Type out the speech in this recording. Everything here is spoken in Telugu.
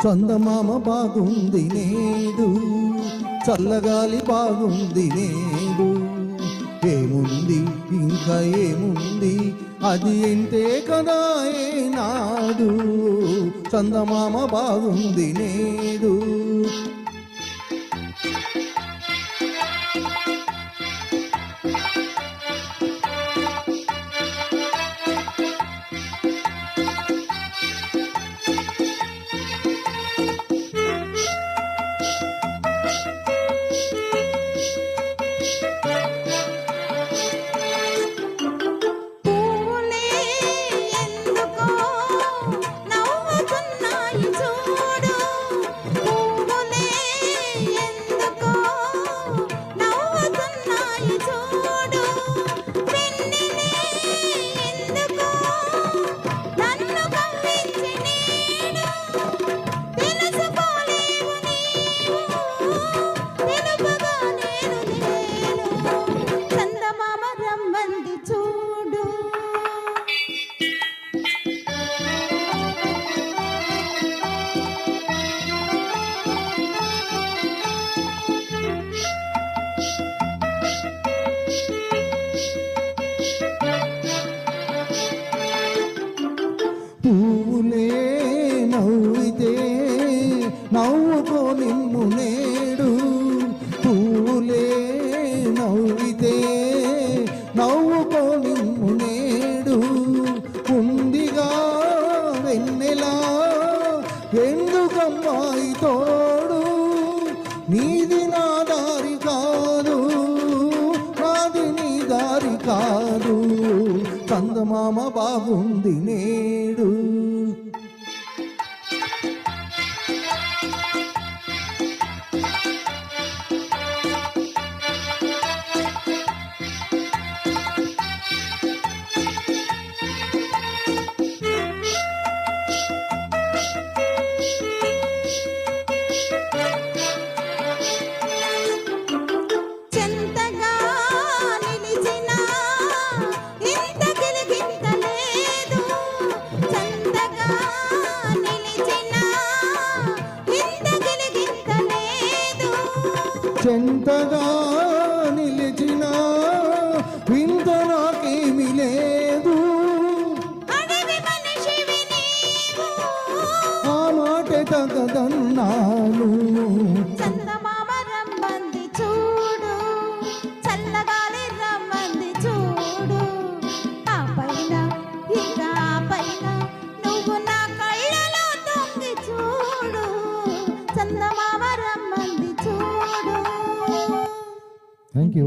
చందమామ బాగుంది నేడు, చల్లగాలి బాగుంది నేడు. ఏముంది ఇంకా ఏముంది, అది ఎంతే కదా ఏనాడు. చందమామ బాగుంది నేడు. పూలే నవ్వితే నవ్వుకో నిన్ను నేడు. పూలే నవ్వితే నవ్వుకో నిన్ను నేడు. ఉందిగా వెన్నెలా ఎందుకమ్మాయి తోడు. నీది నా దారి కాదు, నాది నీ దారి కాదు. చందమామ బాగుంది నేడు. చెంతగా నిలిచిన వింత నాకేమి లేదు. ఆ మాట తగదన్నాను. చందమామ రమ్మంది చూడు, చల్లగాలి రమ్మంది చూడు. ఆ పైన ఇంకా పైన నువ్వు నా కళ్ళలో తొంగి చూడు. చందమామ రమ్మంది చూడు. Thank you.